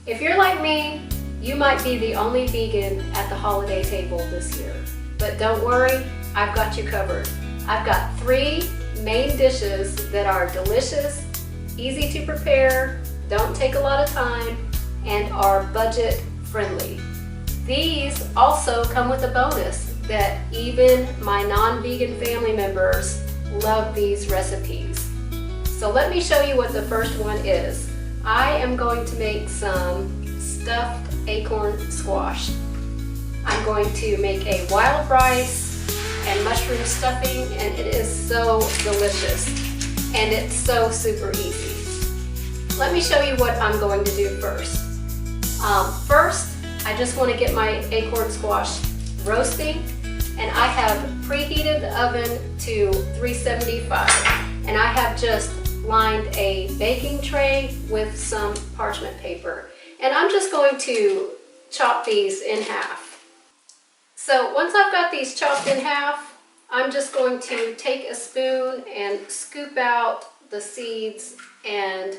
If you're like me, you might be the only vegan at the holiday table this year. But don't worry, I've got you covered. I've got 3 main dishes that are delicious, easy to prepare, don't take a lot of time, and are budget friendly. These also come with a bonus that even my non-vegan family members love these recipes. So let me show you what the first one is. I am going to make some stuffed acorn squash. I'm going to make a wild rice and mushroom stuffing, and it is so delicious and it's so super easy. Let me show you what I'm going to do first. First, I just want to get my acorn squash roasting, and I have preheated the oven to 375, and I have just lined a baking tray with some parchment paper, and I'm just going to chop these in half. So once I've got these chopped in half, I'm just going to take a spoon and scoop out the seeds and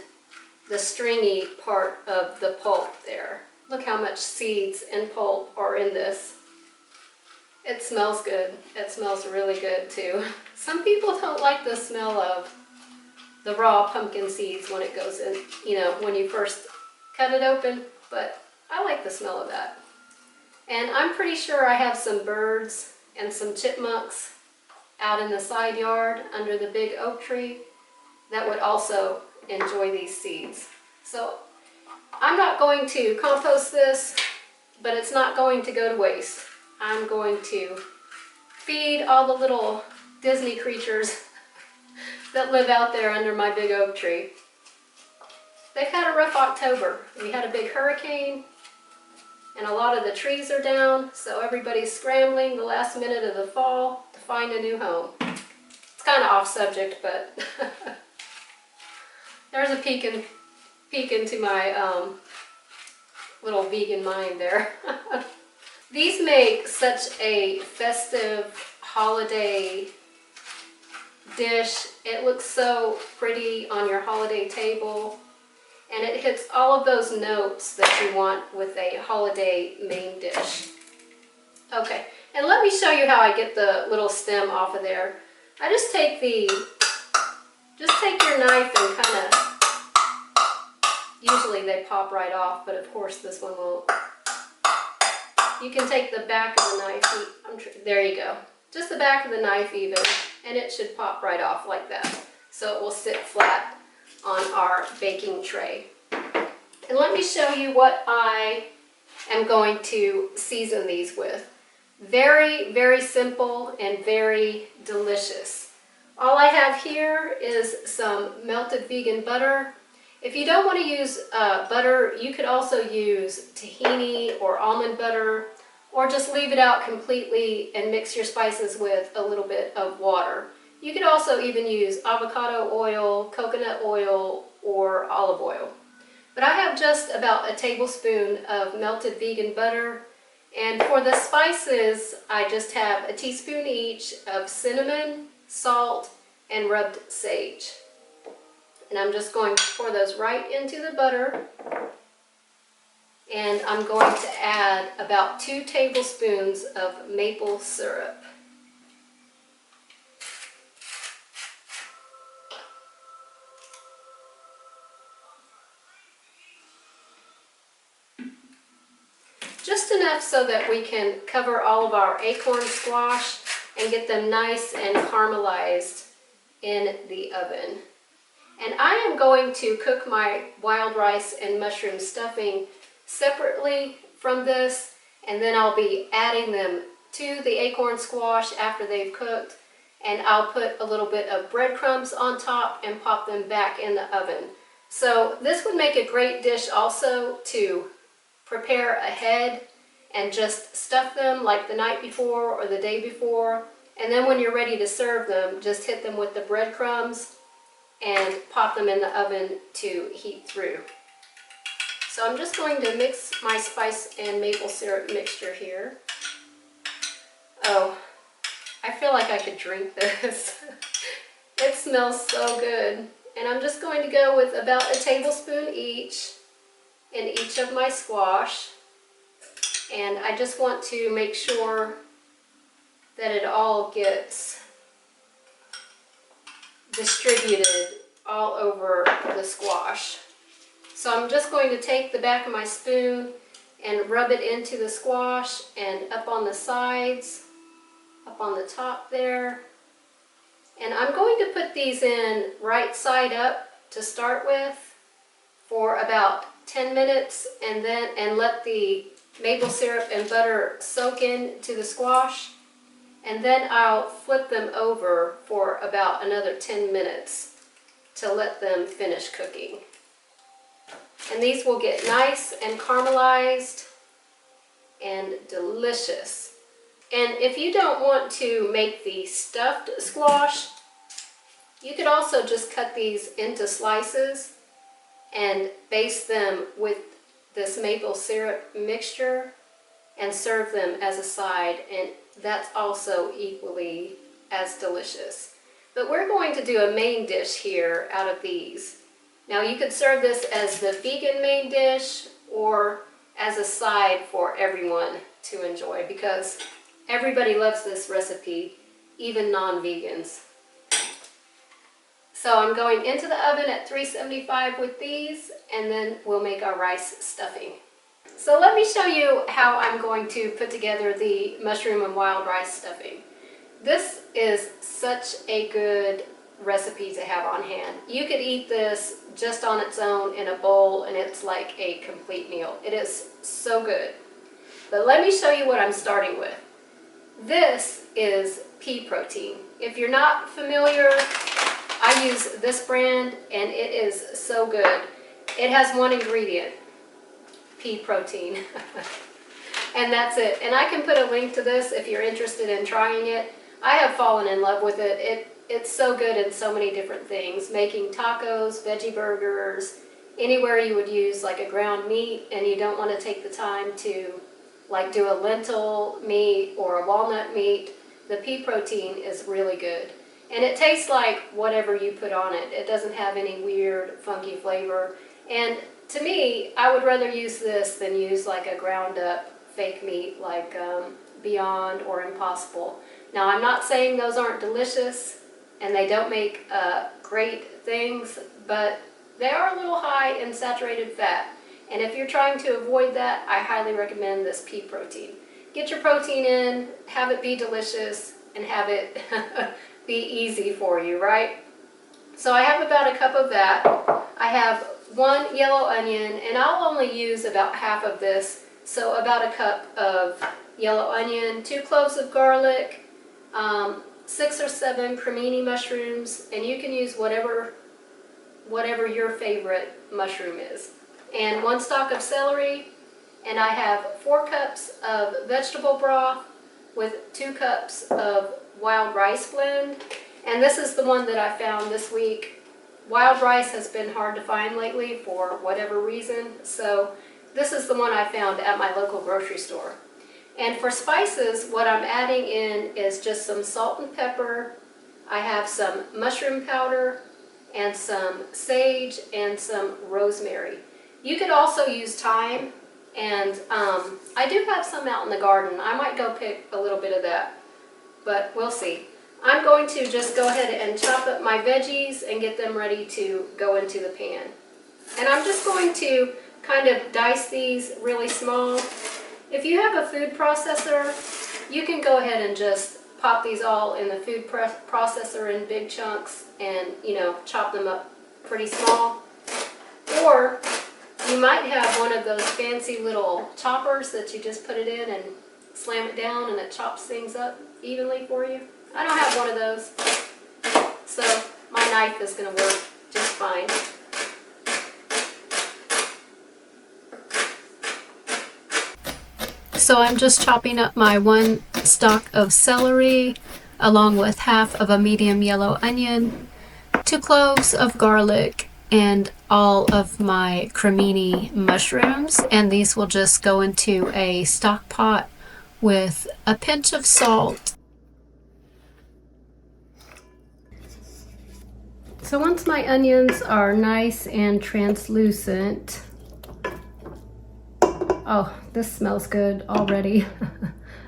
the stringy part of the pulp there. Look how much seeds and pulp are in this. It smells good. It smells really good too. Some people don't like the smell of the raw pumpkin seeds when it goes in, when you first cut it open, but I like the smell of that. And I'm pretty sure I have some birds and some chipmunks out in the side yard under the big oak tree that would also enjoy these seeds. So I'm not going to compost this, but it's not going to go to waste. I'm going to feed all the little Disney creatures that live out there under my big oak tree. They've had a rough October. We had a big hurricane, and a lot of the trees are down, so everybody's scrambling the last minute of the fall to find a new home. It's kind of off subject, but there's a peek into my little vegan mind there. These make such a festive holiday dish. It looks so pretty on your holiday table, and it hits all of those notes that you want with a holiday main dish. Okay, and let me show you how I get the little stem off of there. I just take your knife and kind of, usually they pop right off, but of course this one won't. You can take the back of the knife, there you go. Just the back of the knife even, and it should pop right off like that. So it will sit flat on our baking tray. And let me show you what I am going to season these with. Very, very simple and very delicious. All I have here is some melted vegan butter. If you don't want to use butter, you could also use tahini or almond butter, or just leave it out completely and mix your spices with a little bit of water. You could also even use avocado oil, coconut oil, or olive oil. But I have just about a tablespoon of melted vegan butter, and for the spices, I just have a teaspoon each of cinnamon, salt, and rubbed sage. And I'm just going to pour those right into the butter. And I'm going to add about 2 tablespoons of maple syrup. Just enough so that we can cover all of our acorn squash and get them nice and caramelized in the oven. And I am going to cook my wild rice and mushroom stuffing separately from this, and then I'll be adding them to the acorn squash after they've cooked, and I'll put a little bit of breadcrumbs on top and pop them back in the oven. So this would make a great dish also to prepare ahead and just stuff them like the night before or the day before, and then when you're ready to serve them, just hit them with the breadcrumbs and pop them in the oven to heat through. So I'm just going to mix my spice and maple syrup mixture here. Oh, I feel like I could drink this. It smells so good. And I'm just going to go with about a tablespoon each. in each of my squash, and I just want to make sure that it all gets distributed all over the squash. So I'm just going to take the back of my spoon and rub it into the squash and up on the sides, up on the top there. And I'm going to put these in right side up to start with for about 10 minutes and let the maple syrup and butter soak into the squash. And then I'll flip them over for about another 10 minutes to let them finish cooking. And these will get nice and caramelized and delicious. And if you don't want to make the stuffed squash, you could also just cut these into slices and baste them with this maple syrup mixture and serve them as a side, and that's also equally as delicious. But we're going to do a main dish here out of these. Now you could serve this as the vegan main dish or as a side for everyone to enjoy, because everybody loves this recipe, even non-vegans. So I'm going into the oven at 375 with these, and then we'll make our rice stuffing. So let me show you how I'm going to put together the mushroom and wild rice stuffing. This is such a good recipe to have on hand. You could eat this just on its own in a bowl and it's like a complete meal. It is so good. But let me show you what I'm starting with. This is pea protein. If you're not familiar, I use this brand and it is so good. It has one ingredient, pea protein. And that's it. And I can put a link to this if you're interested in trying it. I have fallen in love with it. It's so good in so many different things. Making tacos, veggie burgers, anywhere you would use like a ground meat and you don't want to take the time to like do a lentil meat or a walnut meat, the pea protein is really good. And it tastes like whatever you put on it. It doesn't have any weird, funky flavor. And to me, I would rather use this than use like a ground up fake meat like Beyond or Impossible. Now, I'm not saying those aren't delicious and they don't make great things, but they are a little high in saturated fat. And if you're trying to avoid that, I highly recommend this pea protein. Get your protein in, have it be delicious, and have it be easy for you, right? So I have about a cup of that. I have 1 yellow onion, and I'll only use about half of this, so about a cup of yellow onion, 2 cloves of garlic, 6 or 7 cremini mushrooms, and you can use whatever your favorite mushroom is, and 1 stalk of celery, and I have 4 cups of vegetable broth with 2 cups of wild rice blend, and this is the one that I found this week. Wild rice has been hard to find lately for whatever reason, so this is the one I found at my local grocery store. And for spices, what I'm adding in is just some salt and pepper. I have some mushroom powder and some sage and some rosemary. You could also use thyme, and I do have some out in the garden. I might go pick a little bit of that, but we'll see. I'm going to just go ahead and chop up my veggies and get them ready to go into the pan. And I'm just going to kind of dice these really small. If you have a food processor, you can go ahead and just pop these all in the food processor in big chunks and, chop them up pretty small. Or you might have one of those fancy little choppers that you just put it in and slam it down and it chops things up evenly for you. I don't have one of those, so my knife is going to work just fine. So I'm just chopping up my 1 stalk of celery along with half of a medium yellow onion, 2 cloves of garlic, and all of my cremini mushrooms, and these will just go into a stock pot with a pinch of salt. So once my onions are nice and translucent, Oh, this smells good already.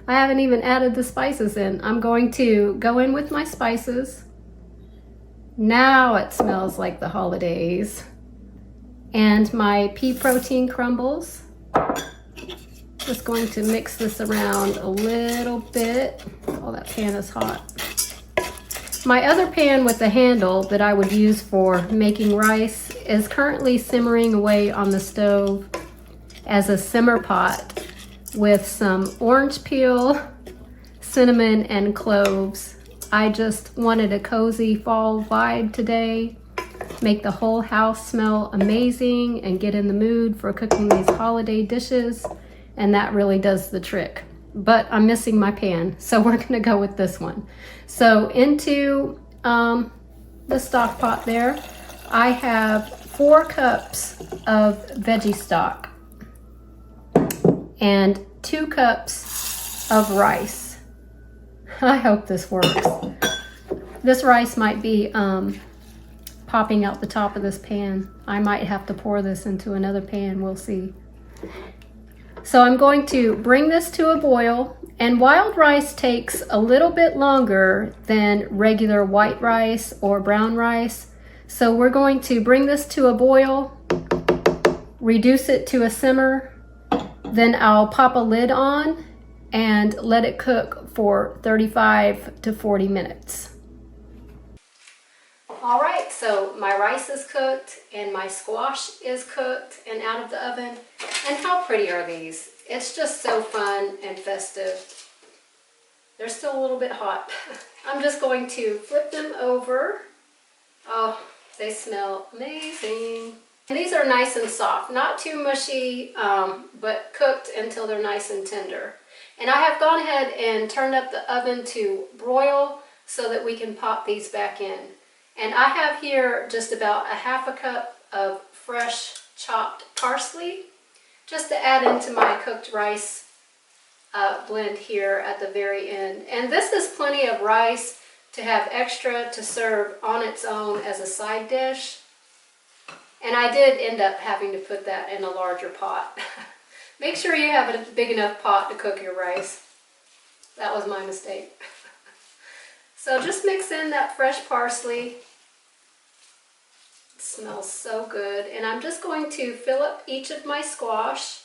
I haven't even added the spices in. I'm going to go in with my spices. Now it smells like the holidays. And my pea protein crumbles. Just going to mix this around a little bit. Oh, that pan is hot. My other pan with the handle that I would use for making rice is currently simmering away on the stove as a simmer pot with some orange peel, cinnamon, and cloves. I just wanted a cozy fall vibe today, make the whole house smell amazing and get in the mood for cooking these holiday dishes, and that really does the trick. But I'm missing my pan, so we're gonna go with this one. So into the stock pot there, I have 4 cups of veggie stock and 2 cups of rice. I hope this works. This rice might be popping out the top of this pan. I might have to pour this into another pan, we'll see. So I'm going to bring this to a boil, and wild rice takes a little bit longer than regular white rice or brown rice. So we're going to bring this to a boil, reduce it to a simmer, then I'll pop a lid on and let it cook for 35 to 40 minutes. All right, so my rice is cooked and my squash is cooked and out of the oven. And how pretty are these? It's just so fun and festive. They're still a little bit hot. I'm just going to flip them over. Oh, they smell amazing. And these are nice and soft, not too mushy, but cooked until they're nice and tender. And I have gone ahead and turned up the oven to broil so that we can pop these back in. And I have here just about a ½ cup of fresh chopped parsley, just to add into my cooked rice blend here at the very end. And this is plenty of rice to have extra to serve on its own as a side dish. And I did end up having to put that in a larger pot. Make sure you have a big enough pot to cook your rice. That was my mistake. So just mix in that fresh parsley. It smells so good. And I'm just going to fill up each of my squash,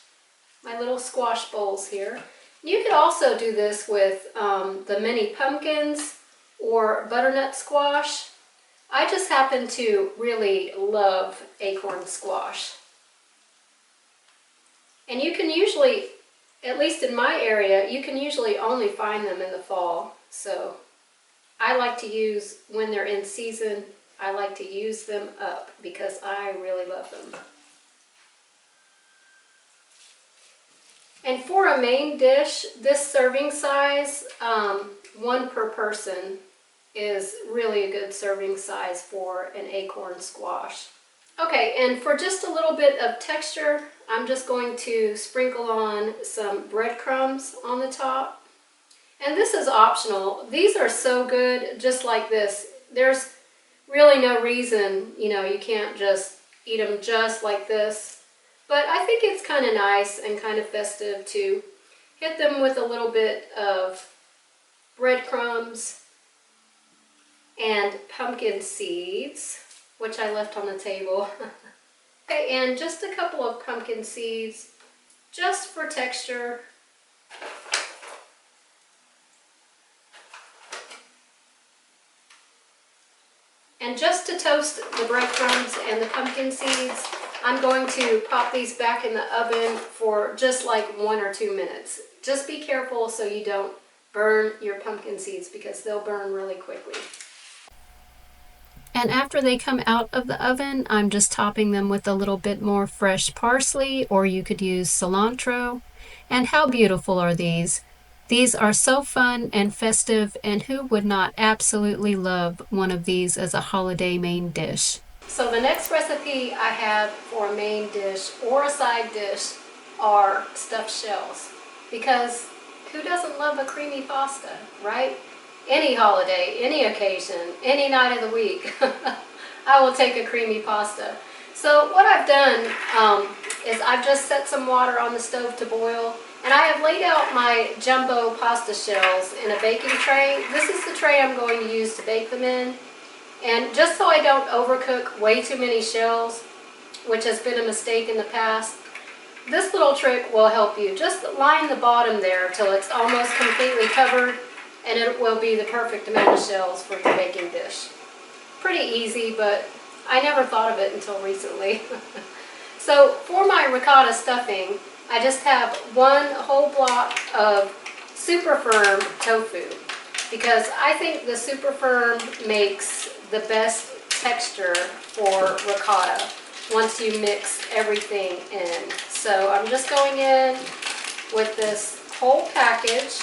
my little squash bowls here. You could also do this with the mini pumpkins or butternut squash. I just happen to really love acorn squash. And you can usually, at least in my area, you can usually only find them in the fall. So I like to use, when they're in season, I like to use them up because I really love them. And for a main dish, this serving size, 1 per person, is really a good serving size for an acorn squash. Okay, and for just a little bit of texture, I'm just going to sprinkle on some breadcrumbs on the top. And this is optional. These are so good just like this. There's really no reason, you can't just eat them just like this. But I think it's kind of nice and kind of festive to hit them with a little bit of breadcrumbs and pumpkin seeds, which I left on the table. Okay, and just a couple of pumpkin seeds, just for texture. And just to toast the breadcrumbs and the pumpkin seeds, I'm going to pop these back in the oven for just like 1 or 2 minutes. Just be careful so you don't burn your pumpkin seeds because they'll burn really quickly. And after they come out of the oven, I'm just topping them with a little bit more fresh parsley, or you could use cilantro. And how beautiful are these? These are so fun and festive, and who would not absolutely love one of these as a holiday main dish? So the next recipe I have for a main dish or a side dish are stuffed shells. Because who doesn't love a creamy pasta, right? Any holiday, any occasion, any night of the week, I will take a creamy pasta. So what I've done is I've just set some water on the stove to boil, and I have laid out my jumbo pasta shells in a baking tray. This is the tray I'm going to use to bake them in. And just so I don't overcook way too many shells, which has been a mistake in the past, this little trick will help you. Just line the bottom there till it's almost completely covered, and it will be the perfect amount of shells for your baking dish. Pretty easy, but I never thought of it until recently. So for my ricotta stuffing, I just have one whole block of super firm tofu, because I think the super firm makes the best texture for ricotta once you mix everything in. So I'm just going in with this whole package.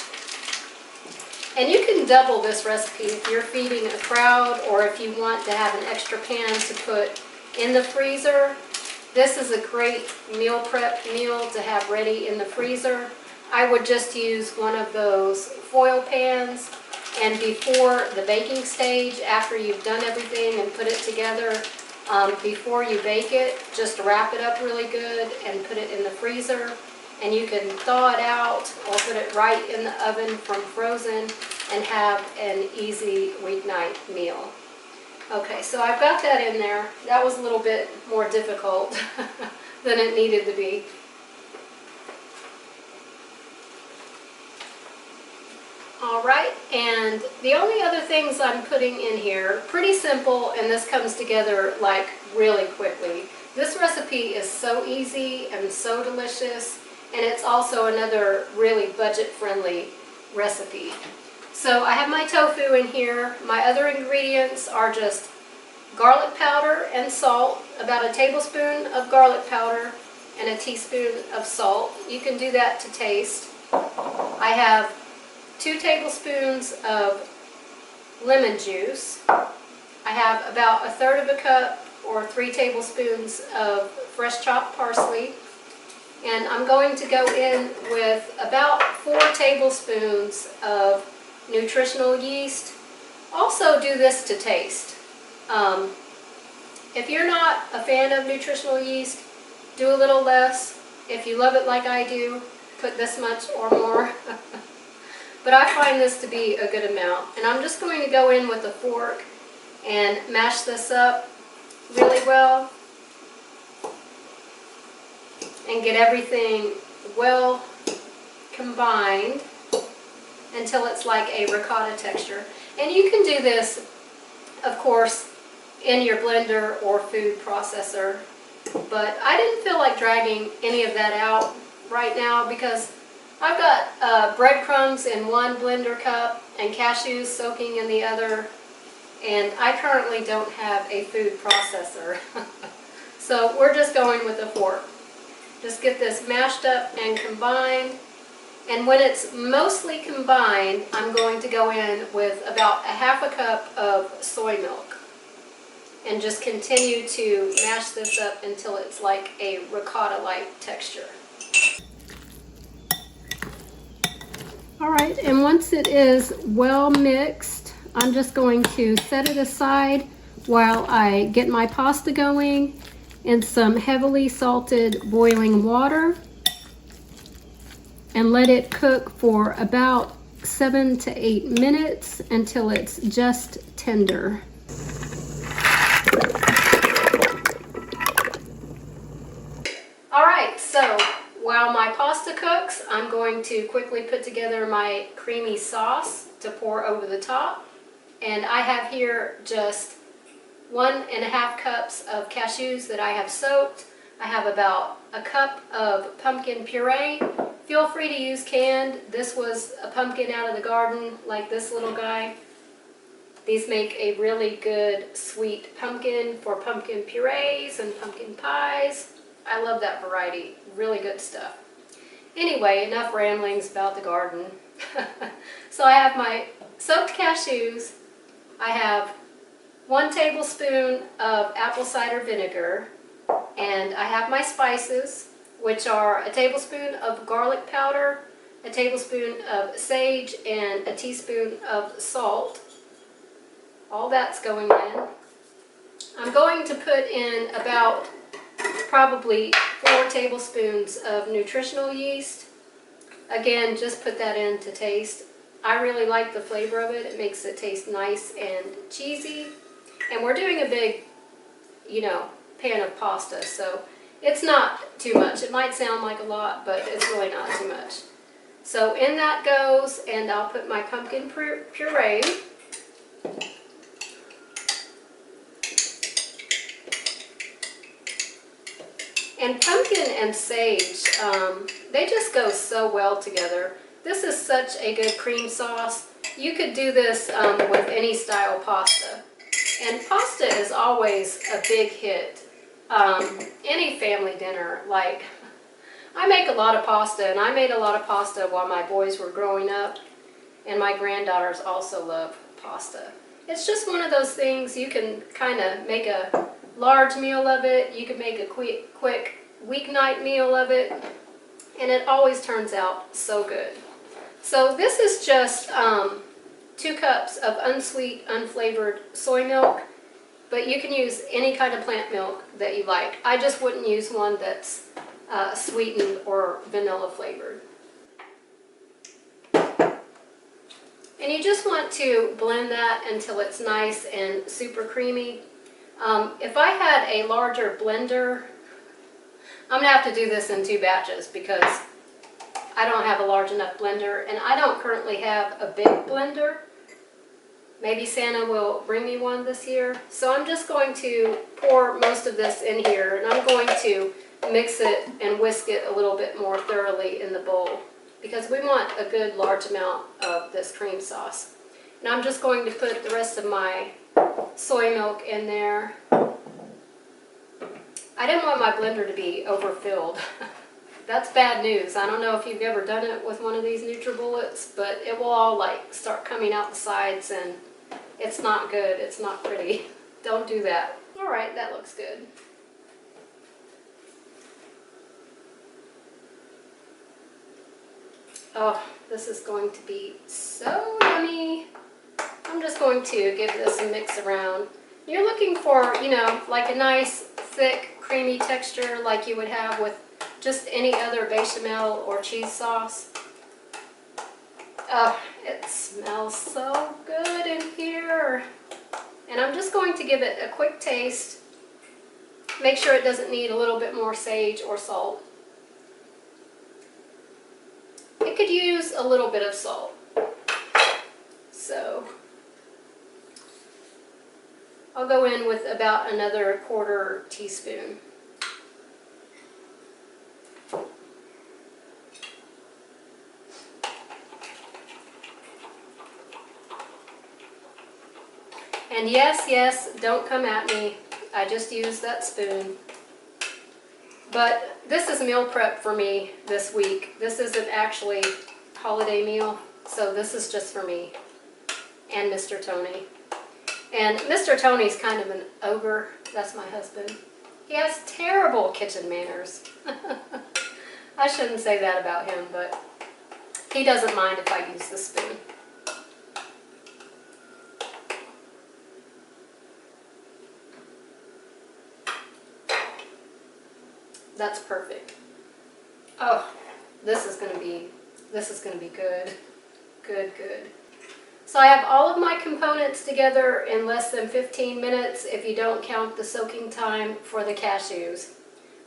And you can double this recipe if you're feeding a crowd, or if you want to have an extra pan to put in the freezer. This is a great meal prep meal to have ready in the freezer. I would just use one of those foil pans, and before the baking stage, after you've done everything and put it together, before you bake it, just wrap it up really good and put it in the freezer. And you can thaw it out or put it right in the oven from frozen and have an easy weeknight meal. Okay, so I've got that in there. That was a little bit more difficult than it needed to be. All right, and the only other things I'm putting in here, pretty simple, and this comes together like really quickly. This recipe is so easy and so delicious, and it's also another really budget-friendly recipe. So I have my tofu in here. My other ingredients are just garlic powder and salt, about a tablespoon of garlic powder and a teaspoon of salt. You can do that to taste. I have 2 tablespoons of lemon juice. I have about 1/3 of a cup or 3 tablespoons of fresh chopped parsley. And I'm going to go in with about 4 tablespoons of nutritional yeast. Also do this to taste. If you're not a fan of nutritional yeast, do a little less. If you love it like I do, put this much or more. But I find this to be a good amount. And I'm just going to go in with a fork and mash this up really well and get everything well combined until it's like a ricotta texture. And you can do this, of course, in your blender or food processor. But I didn't feel like dragging any of that out right now because I've got breadcrumbs in one blender cup and cashews soaking in the other, and I currently don't have a food processor. So we're just going with a fork. Just get this mashed up and combined, and when it's mostly combined, I'm going to go in with about 1/2 cup of soy milk and just continue to mash this up until it's like a ricotta-like texture. All right, and once it is well mixed, I'm just going to set it aside while I get my pasta going in some heavily salted boiling water and let it cook for about 7 to 8 minutes until it's just tender. All right, so while my pasta cooks, I'm going to quickly put together my creamy sauce to pour over the top. And I have here just 1.5 cups of cashews that I have soaked. I have about a cup of pumpkin puree. Feel free to use canned. This was a pumpkin out of the garden, like this little guy. These make a really good sweet pumpkin for pumpkin purees and pumpkin pies. I love that variety. Really good stuff. Anyway, enough ramblings about the garden. So I have my soaked cashews. I have 1 tablespoon of apple cider vinegar. And I have my spices, which are a tablespoon of garlic powder, a tablespoon of sage, and a teaspoon of salt. All that's going in. I'm going to put in about probably 4 tablespoons of nutritional yeast. Again, just put that in to taste. I really like the flavor of it. It makes it taste nice and cheesy. And we're doing a big, pan of pasta, so it's not too much. It might sound like a lot, but it's really not too much. So in that goes, and I'll put my pumpkin puree. And pumpkin and sage, they just go so well together. This is such a good cream sauce. You could do this with any style pasta. And pasta is always a big hit. Any family dinner, like I make a lot of pasta, and I made a lot of pasta while my boys were growing up, and my granddaughters also love pasta. It's just one of those things you can kind of make a large meal of it. You can make a quick weeknight meal of it, and it always turns out so good. So this is just 2 cups of unsweet, unflavored soy milk, but you can use any kind of plant milk that you like. I just wouldn't use one that's sweetened or vanilla flavored. And you just want to blend that until it's nice and super creamy. If I had a larger blender, I'm going to have to do this in 2 batches because I don't have a large enough blender, and I don't currently have a big blender. Maybe Santa will bring me one this year. So I'm just going to pour most of this in here, and I'm going to mix it and whisk it a little bit more thoroughly in the bowl because we want a good large amount of this cream sauce. And I'm just going to put the rest of my soy milk in there. I didn't want my blender to be overfilled. That's bad news. I don't know if you've ever done it with one of these NutriBullets, but it will all start coming out the sides, and it's not good. It's not pretty. Don't do that. All right, that looks good. Oh, this is going to be so yummy. I'm just going to give this a mix around. You're looking for, like a nice, thick, creamy texture like you would have with just any other bechamel or cheese sauce. Oh, it smells so good in here. And I'm just going to give it a quick taste. Make sure it doesn't need a little bit more sage or salt. It could use a little bit of salt. So I'll go in with about another 1/4 teaspoon. And yes, don't come at me. I just used that spoon. But this is meal prep for me this week. This isn't actually holiday meal, so this is just for me and Mr. Tony. And Mr. Tony's kind of an ogre. That's my husband. He has terrible kitchen manners. I shouldn't say that about him, but he doesn't mind if I use the spoon. That's perfect. Oh, this is going to be good. Good. So I have all of my components together in less than 15 minutes if you don't count the soaking time for the cashews.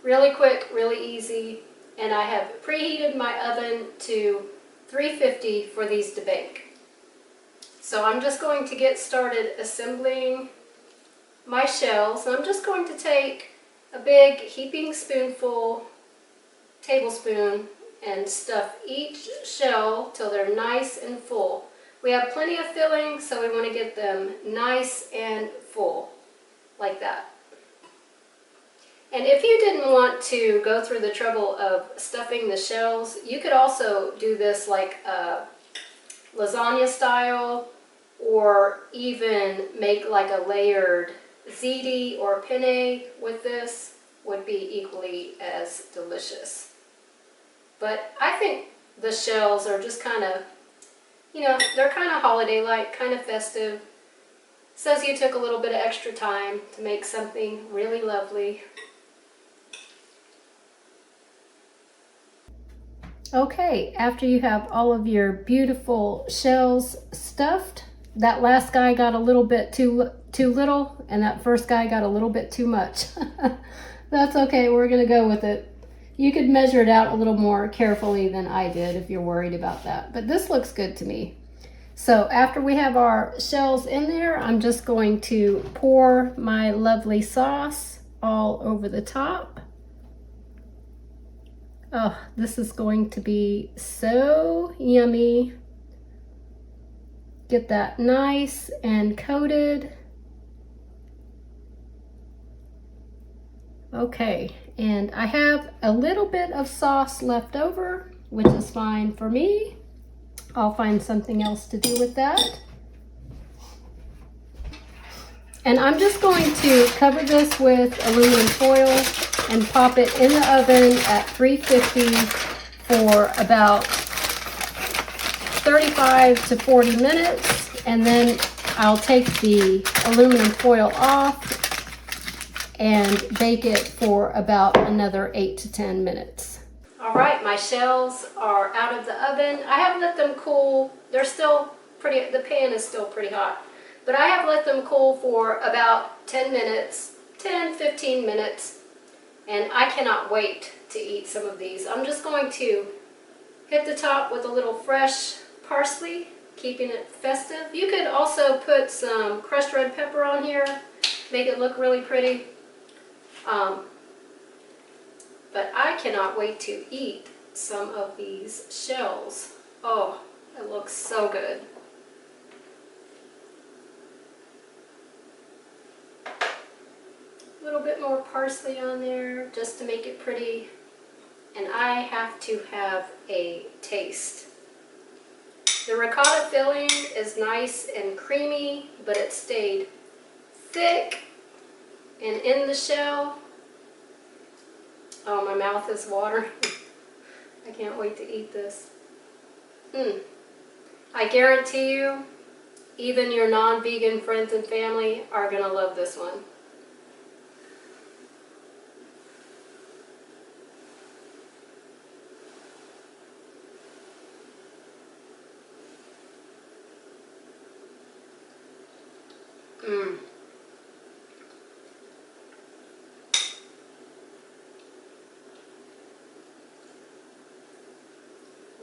Really quick, really easy, and I have preheated my oven to 350 for these to bake. So I'm just going to get started assembling my shells. I'm just going to take a big heaping tablespoon, and stuff each shell till they're nice and full. We have plenty of filling, so we want to get them nice and full, like that. And if you didn't want to go through the trouble of stuffing the shells, you could also do this like lasagna style, or even make like a layered ziti or penne with this. Would be equally as delicious. But I think the shells are just kind of, they're kind of holiday-like, kind of festive. Says you took a little bit of extra time to make something really lovely. Okay, after you have all of your beautiful shells stuffed, that last guy got a little bit too little, and that first guy got a little bit too much. That's okay, we're gonna go with it. You could measure it out a little more carefully than I did if you're worried about that, but this looks good to me. So after we have our shells in there, I'm just going to pour my lovely sauce all over the top. Oh, this is going to be so yummy. Get that nice and coated. Okay, and I have a little bit of sauce left over, which is fine for me. I'll find something else to do with that. And I'm just going to cover this with aluminum foil and pop it in the oven at 350 for about 35 to 40 minutes. And then I'll take the aluminum foil off and bake it for about another 8 to 10 minutes. All right, my shells are out of the oven. I have let them cool. They're still pretty, the pan is still pretty hot. But I have let them cool for about 10 minutes, 10, 15 minutes, and I cannot wait to eat some of these. I'm just going to hit the top with a little fresh parsley, keeping it festive. You could also put some crushed red pepper on here, make it look really pretty. But I cannot wait to eat some of these shells. Oh, it looks so good. A little bit more parsley on there just to make it pretty. And I have to have a taste. The ricotta filling is nice and creamy, but it stayed thick and in the shell. Oh, my mouth is watering. I can't wait to eat this. I guarantee you, even your non-vegan friends and family are gonna love this one.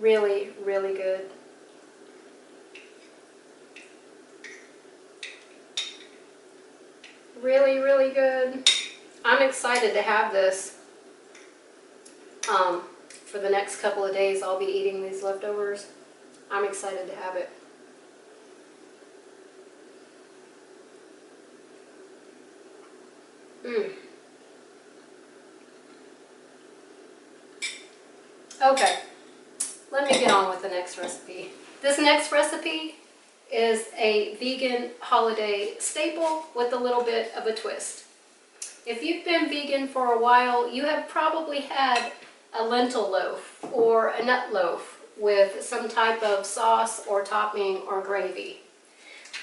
Really, really good. Really, really good. I'm excited to have this. For the next couple of days, I'll be eating these leftovers. I'm excited to have it. Okay. Let me get on with the next recipe. This next recipe is a vegan holiday staple with a little bit of a twist. If you've been vegan for a while, you have probably had a lentil loaf or a nut loaf with some type of sauce or topping or gravy.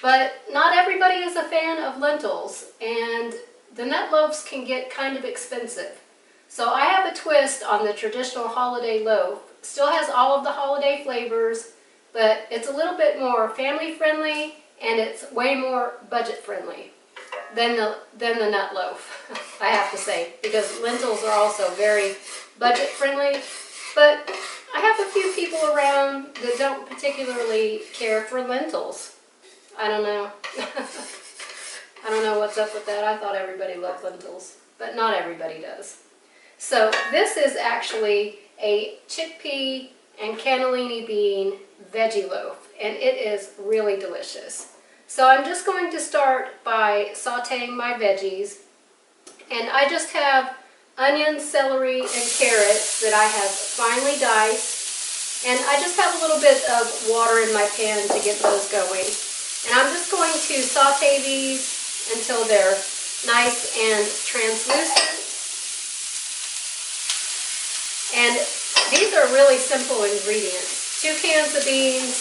But not everybody is a fan of lentils, and the nut loaves can get kind of expensive. So I have a twist on the traditional holiday loaf. Still has all of the holiday flavors, but it's a little bit more family friendly and it's way more budget friendly than the nut loaf, I have to say, because lentils are also very budget friendly. But I have a few people around that don't particularly care for lentils. I don't know. I don't know what's up with that. I thought everybody loved lentils, but not everybody does. So this is actually a chickpea and cannellini bean veggie loaf, and it is really delicious. So I'm just going to start by sauteing my veggies, and I just have onions, celery, and carrots that I have finely diced, and I just have a little bit of water in my pan to get those going. And I'm just going to saute these until they're nice and translucent. And these are really simple ingredients. 2 cans of beans,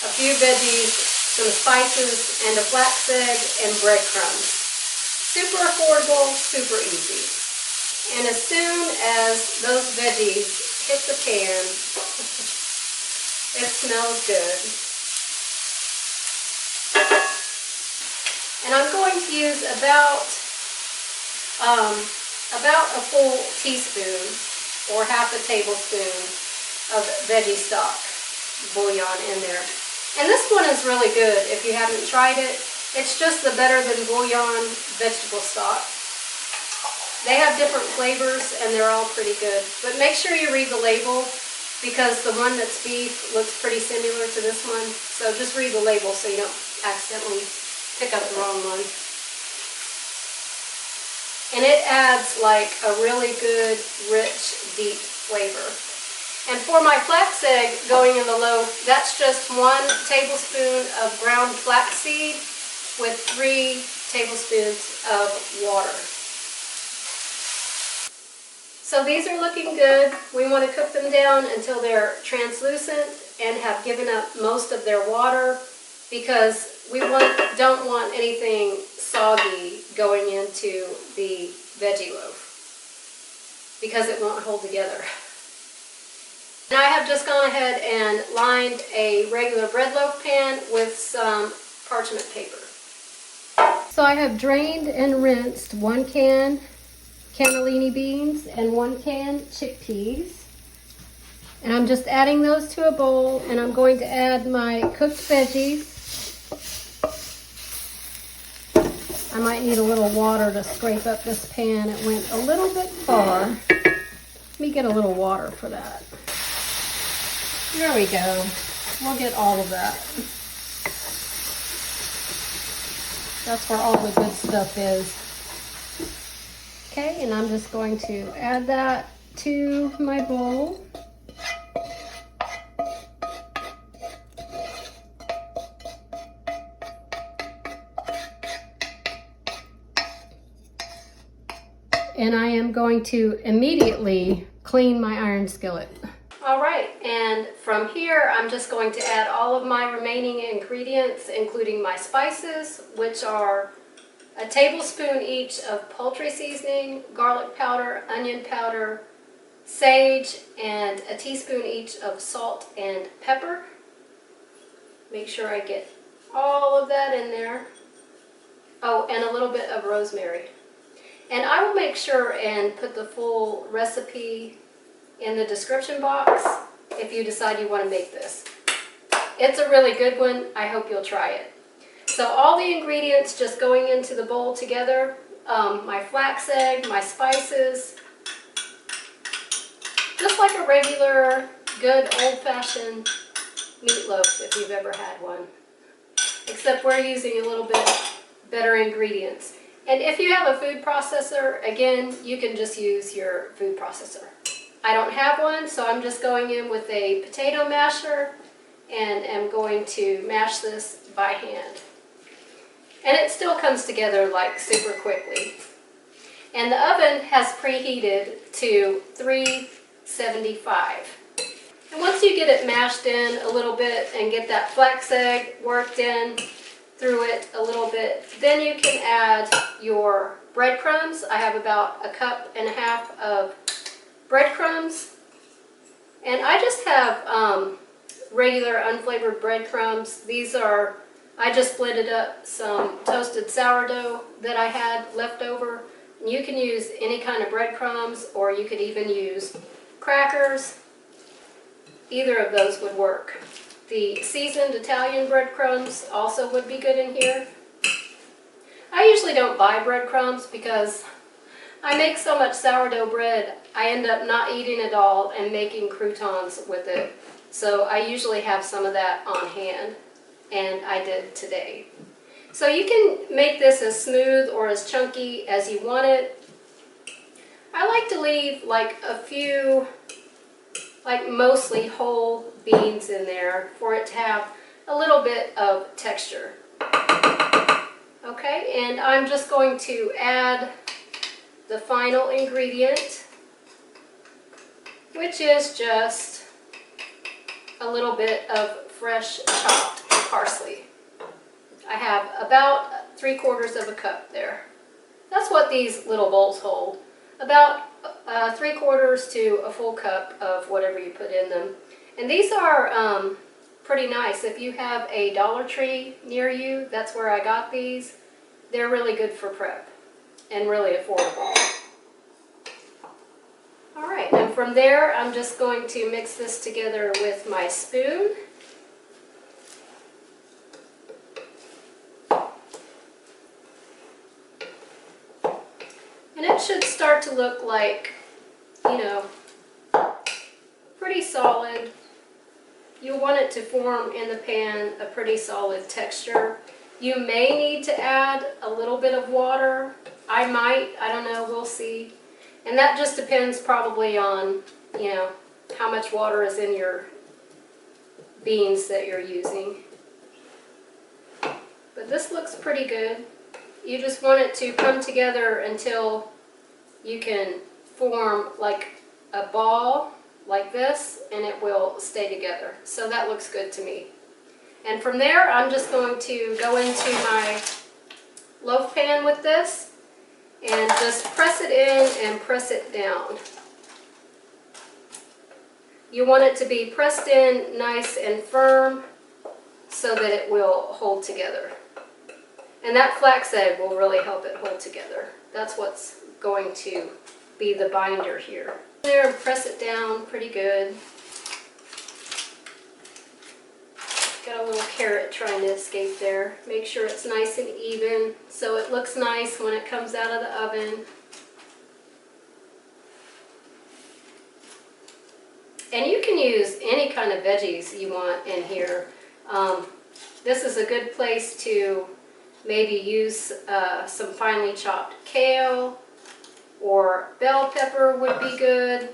a few veggies, some spices, and a flax egg, and breadcrumbs. Super affordable, super easy. And as soon as those veggies hit the pan, It smells good. And I'm going to use about a full teaspoon or half a tablespoon of veggie stock bouillon in there. And this one is really good if you haven't tried it. It's just the better than bouillon vegetable stock. They have different flavors and they're all pretty good. But make sure you read the label because the one that's beef looks pretty similar to this one. So just read the label so you don't accidentally pick up the wrong one. And it adds like a really good, rich, deep flavor. And for my flax egg going in the loaf, that's just 1 tablespoon of ground flaxseed with 3 tablespoons of water. So these are looking good. We want to cook them down until they're translucent and have given up most of their water because we don't want anything soggy going into the veggie loaf because it won't hold together. And I have just gone ahead and lined a regular bread loaf pan with some parchment paper. So I have drained and rinsed 1 can cannellini beans and 1 can chickpeas. And I'm just adding those to a bowl, and I'm going to add my cooked veggies. I might need a little water to scrape up this pan. It went a little bit far. Let me get a little water for that. There we go. We'll get all of that. That's where all the good stuff is. Okay, and I'm just going to add that to my bowl. And I am going to immediately clean my iron skillet. All right, and from here I'm just going to add all of my remaining ingredients, including my spices, which are a tablespoon each of poultry seasoning, garlic powder, onion powder, sage, and a teaspoon each of salt and pepper. Make sure I get all of that in there. Oh, and a little bit of rosemary. And I will make sure and put the full recipe in the description box if you decide you want to make this. It's a really good one. I hope you'll try it. So all the ingredients just going into the bowl together, my flax egg, my spices, just like a regular good old-fashioned meatloaf if you've ever had one. Except we're using a little bit better ingredients. And if you have a food processor, again, you can just use your food processor. I don't have one, so I'm just going in with a potato masher and am going to mash this by hand. And it still comes together like super quickly. And the oven has preheated to 375. And once you get it mashed in a little bit and get that flax egg worked in through it a little bit, then you can add your breadcrumbs. I have about 1.5 cups of breadcrumbs. And I just have regular unflavored breadcrumbs. These are, I just blended up some toasted sourdough that I had left over. You can use any kind of breadcrumbs, or you could even use crackers. Either of those would work. The seasoned Italian breadcrumbs also would be good in here. I usually don't buy breadcrumbs because I make so much sourdough bread, I end up not eating it all and making croutons with it. So I usually have some of that on hand, and I did today. So you can make this as smooth or as chunky as you want it. I like to leave like a few, like mostly whole beans in there for it to have a little bit of texture. Okay, and I'm just going to add the final ingredient, which is just a little bit of fresh chopped parsley. I have about 3/4 cup there. That's what these little bowls hold. About 3/4 to a full cup of whatever you put in them. And these are pretty nice. If you have a Dollar Tree near you, that's where I got these. They're really good for prep and really affordable. All right, and from there, I'm just going to mix this together with my spoon. And it should start to look like, you know, pretty solid. You'll want it to form in the pan a pretty solid texture. You may need to add a little bit of water. I might, I don't know, we'll see. And that just depends probably on, you know, how much water is in your beans that you're using. But this looks pretty good. You just want it to come together until you can form like a ball like this, and it will stay together. So that looks good to me. And from there, I'm just going to go into my loaf pan with this and just press it in and press it down. You want it to be pressed in nice and firm so that it will hold together. And that flax egg will really help it hold together. That's what's going to be the binder here. There, and press it down pretty good. Got a little carrot trying to escape there. Make sure it's nice and even so it looks nice when it comes out of the oven. And you can use any kind of veggies you want in here. This is a good place to maybe use some finely chopped kale, or bell pepper would be good,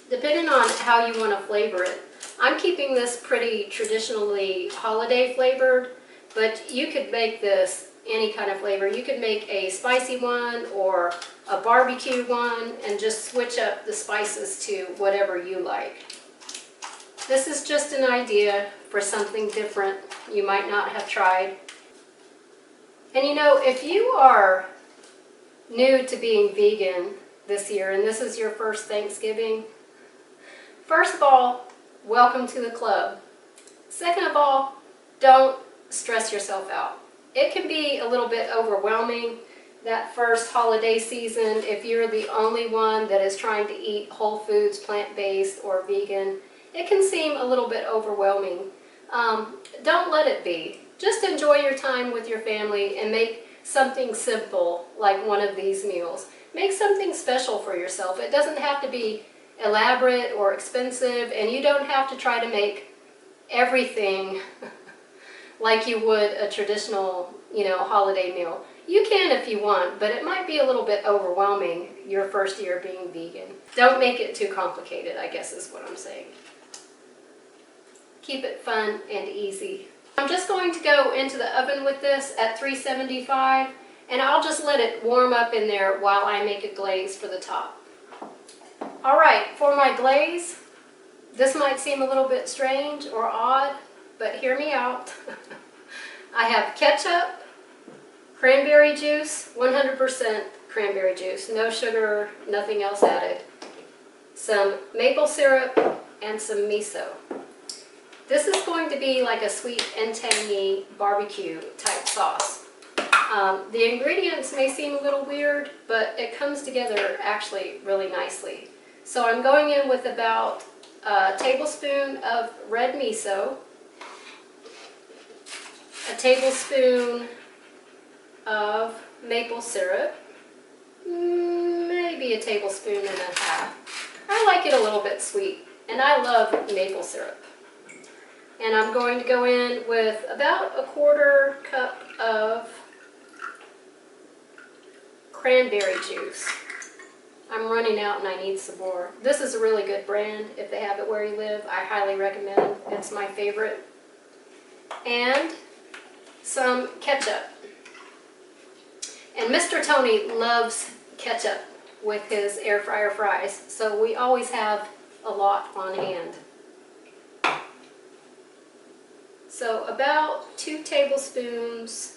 depending on how you want to flavor it. I'm keeping this pretty traditionally holiday flavored, but you could make this any kind of flavor. You could make a spicy one or a barbecue one and just switch up the spices to whatever you like. This is just an idea for something different you might not have tried. And you know, if you are new to being vegan this year and this is your first Thanksgiving, first of all, welcome to the club. Second of all, don't stress yourself out. It can be a little bit overwhelming that first holiday season if you're the only one that is trying to eat whole foods, plant-based, or vegan. It can seem a little bit overwhelming. Don't let it be. Just enjoy your time with your family and make something simple like one of these meals. Make something special for yourself. It doesn't have to be elaborate or expensive, and you don't have to try to make everything like you would a traditional, holiday meal. You can if you want, but it might be a little bit overwhelming your first year being vegan. Don't make it too complicated, I guess is what I'm saying. Keep it fun and easy. I'm just going to go into the oven with this at 375, and I'll just let it warm up in there while I make a glaze for the top. All right, for my glaze, this might seem a little bit strange or odd, but hear me out. I have ketchup, cranberry juice, 100% cranberry juice, no sugar, nothing else added, some maple syrup, and some miso. This is going to be like a sweet and tangy barbecue type sauce. The ingredients may seem a little weird, but it comes together actually really nicely. So I'm going in with about a tablespoon of red miso, a tablespoon of maple syrup, maybe a tablespoon and a half. I like it a little bit sweet, and I love maple syrup. And I'm going to go in with about a quarter cup of cranberry juice. I'm running out and I need some more. This is a really good brand. If they have it where you live, I highly recommend. It's my favorite. And some ketchup. And Mr. Tony loves ketchup with his air fryer fries, so we always have a lot on hand. So about 2 tablespoons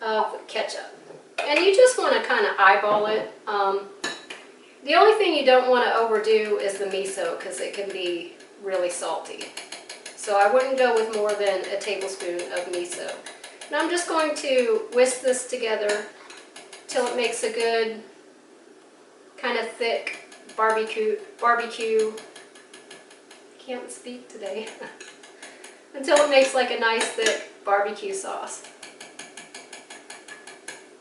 of ketchup. And you just want to kind of eyeball it. The only thing you don't want to overdo is the miso, because it can be really salty. So I wouldn't go with more than a tablespoon of miso. And I'm just going to whisk this together till it makes a good kind of thick barbecue, can't speak today, until it makes like a nice thick barbecue sauce.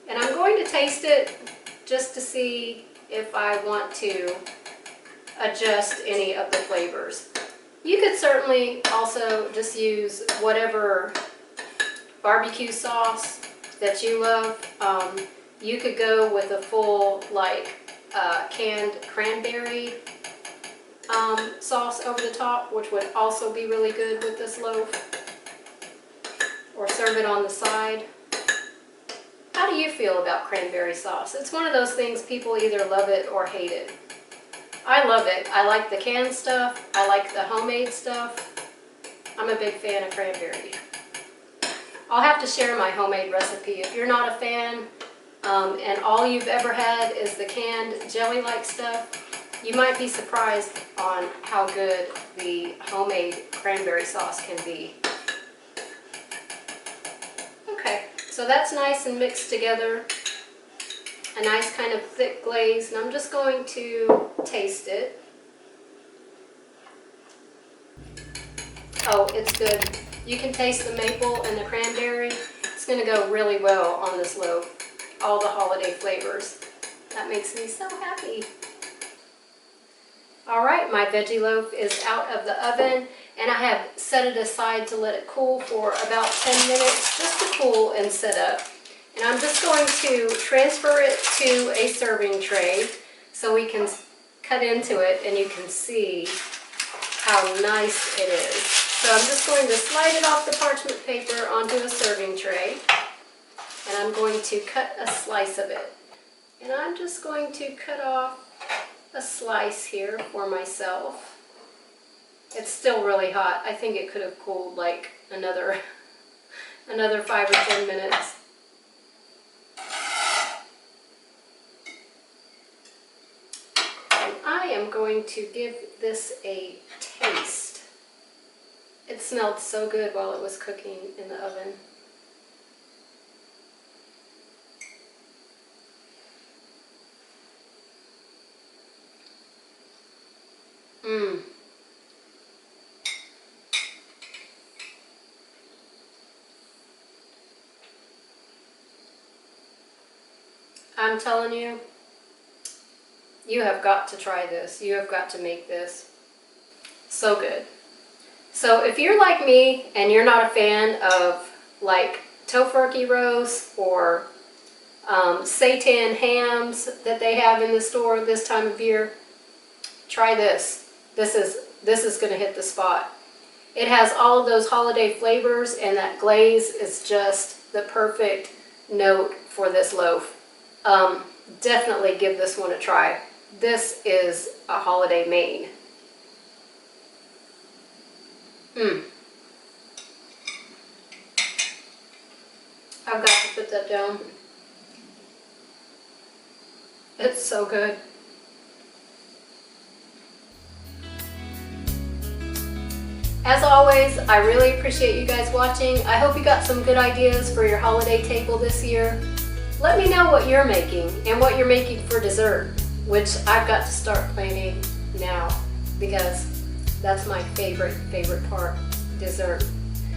And I'm going to taste it just to see if I want to adjust any of the flavors. You could certainly also just use whatever barbecue sauce that you love. You could go with a full canned cranberry sauce over the top, which would also be really good with this loaf, or serve it on the side. How do you feel about cranberry sauce? It's one of those things people either love it or hate it. I love it. I like the canned stuff. I like the homemade stuff. I'm a big fan of cranberry. I'll have to share my homemade recipe. If you're not a fan and all you've ever had is the canned jelly-like stuff, you might be surprised on how good the homemade cranberry sauce can be. Okay, so that's nice and mixed together. A nice kind of thick glaze, and I'm just going to taste it. Oh, it's good. You can taste the maple and the cranberry. It's going to go really well on this loaf. All the holiday flavors. That makes me so happy. All right, my veggie loaf is out of the oven, and I have set it aside to let it cool for about 10 minutes, just to cool and set up. And I'm just going to transfer it to a serving tray so we can cut into it and you can see how nice it is. So I'm just going to slide it off the parchment paper onto a serving tray, and I'm going to cut a slice of it. And I'm just going to cut off a slice here for myself. It's still really hot. I think it could have cooled like another 5 or 10 minutes. I am going to give this a taste. It smelled so good while it was cooking in the oven. I'm telling you, you have got to try this. You have got to make this. So good. So if you're like me and you're not a fan of like tofurkey roast or seitan hams that they have in the store this time of year, try this. This is going to hit the spot. It has all of those holiday flavors, and that glaze is just the perfect note for this loaf. Definitely give this one a try. This is a holiday main. I've got to put that down. It's so good. As always, I really appreciate you guys watching. I hope you got some good ideas for your holiday table this year. Let me know what you're making and what you're making for dessert, which I've got to start planning now because that's my favorite part, dessert.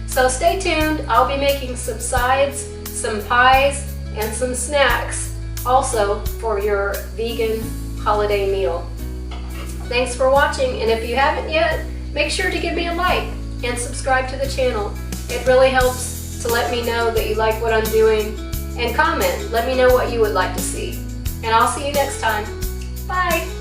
So stay tuned. I'll be making some sides, some pies, and some snacks also for your vegan holiday meal. Thanks for watching, and if you haven't yet, make sure to give me a like and subscribe to the channel. It really helps to let me know that you like what I'm doing, and comment. Let me know what you would like to see. And I'll see you next time. Bye!